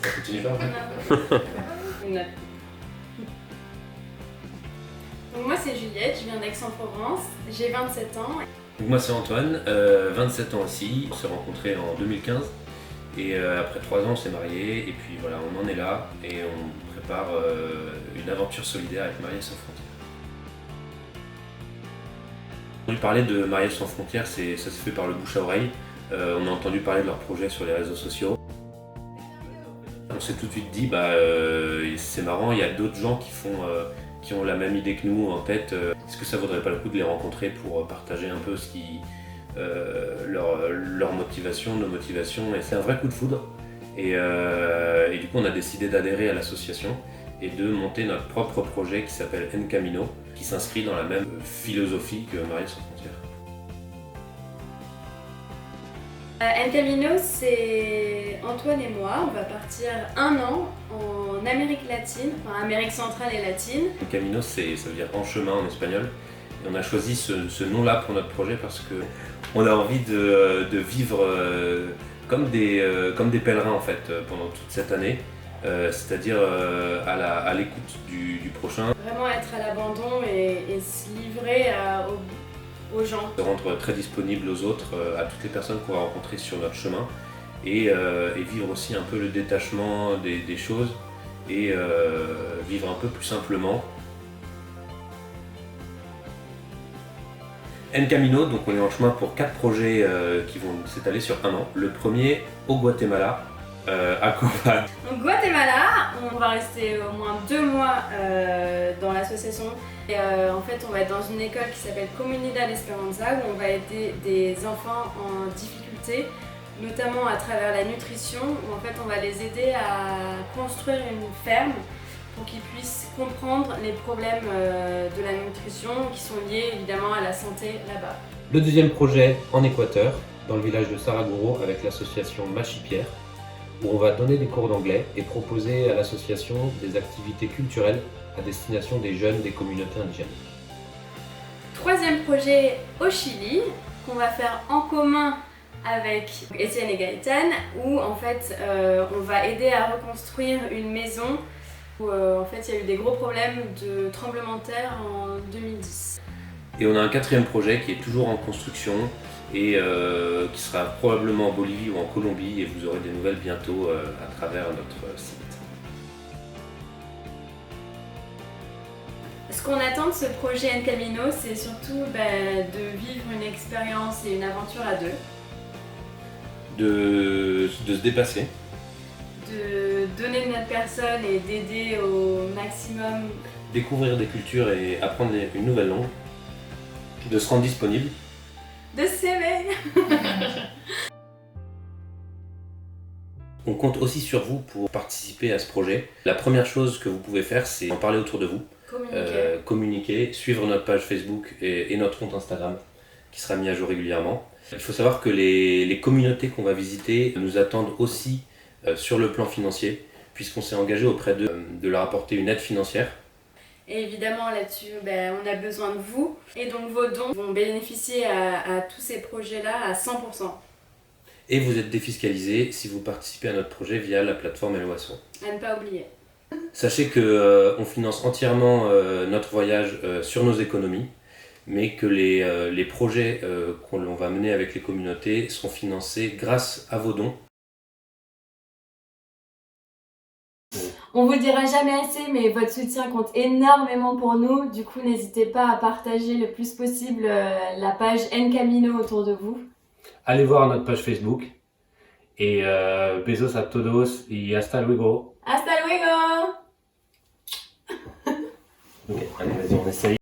Ça continue pas Une note. Donc moi c'est Juliette, je viens d'Aix-en-Provence, j'ai 27 ans. Donc moi c'est Antoine, 27 ans aussi. On s'est rencontrés en 2015 et après 3 ans on s'est mariés et puis voilà, on en est là et on prépare une aventure solidaire avec Mariés sans frontières. On a entendu parler de Mariés sans frontières, ça se fait par le bouche à oreille. On a entendu parler de leur projet sur les réseaux sociaux. On s'est tout de suite dit, c'est marrant, il y a d'autres gens qui ont la même idée que nous en tête. Est-ce que ça vaudrait pas le coup de les rencontrer pour partager un peu leur motivation, nos motivations. Et c'est un vrai coup de foudre. Et du coup, on a décidé d'adhérer à l'association et de monter notre propre projet qui s'appelle En Camino, qui s'inscrit dans la même philosophie que Mariés sans frontières. En Camino, c'est Antoine et moi. On va partir 1 an en Amérique latine, enfin Amérique centrale et latine. En Camino, ça veut dire en chemin en espagnol. Et on a choisi ce nom-là pour notre projet parce qu'on a envie de vivre comme des pèlerins en fait pendant toute cette année. C'est-à-dire à l'écoute du prochain. Vraiment être à l'abandon et se livrer aux gens. Se rendre très disponible aux autres, à toutes les personnes qu'on va rencontrer sur notre chemin et vivre aussi un peu le détachement des choses et vivre un peu plus simplement. En Camino, donc on est en chemin pour 4 projets qui vont s'étaler sur 1 an. Le premier au Guatemala, à Copan. Donc Guatemala, on va rester au moins 2 mois dans l'association. Et en fait, on va être dans une école qui s'appelle Comunidad Esperanza où on va aider des enfants en difficulté, notamment à travers la nutrition, où en fait on va les aider à construire une ferme pour qu'ils puissent comprendre les problèmes de la nutrition qui sont liés évidemment à la santé là-bas. Le deuxième projet en Équateur, dans le village de Saraguro avec l'association Machipierre, où on va donner des cours d'anglais et proposer à l'association des activités culturelles à destination des jeunes des communautés indigènes. Troisième projet au Chili, qu'on va faire en commun avec Étienne et Gaëtan, où en fait on va aider à reconstruire une maison où en fait il y a eu des gros problèmes de tremblement de terre en 2010. Et on a un 4e projet qui est toujours en construction et qui sera probablement en Bolivie ou en Colombie et vous aurez des nouvelles bientôt à travers notre site. Ce qu'on attend de ce projet En Camino, c'est surtout de vivre une expérience et une aventure à deux. De se dépasser. De donner de notre personne et d'aider au maximum. Découvrir des cultures et apprendre une nouvelle langue. De se rendre disponible. De s'aimer. On compte aussi sur vous pour participer à ce projet. La première chose que vous pouvez faire, c'est en parler autour de vous. Communiquer, suivre notre page Facebook et notre compte Instagram qui sera mis à jour régulièrement. Il faut savoir que les communautés qu'on va visiter nous attendent aussi sur le plan financier puisqu'on s'est engagé auprès d'eux de leur apporter une aide financière. Et évidemment là-dessus, on a besoin de vous. Et donc vos dons vont bénéficier à tous ces projets-là à 100%. Et vous êtes défiscalisé si vous participez à notre projet via la plateforme Eloasso. À ne pas oublier. Sachez qu'on finance entièrement notre voyage sur nos économies, mais que les projets qu'on va mener avec les communautés sont financés grâce à vos dons. On vous dira jamais assez, mais votre soutien compte énormément pour nous. Du coup, n'hésitez pas à partager le plus possible la page En Camino autour de vous. Allez voir notre page Facebook. Et besos a todos y hasta luego. Hasta luego! Ok, allez, vas-y, on essaye.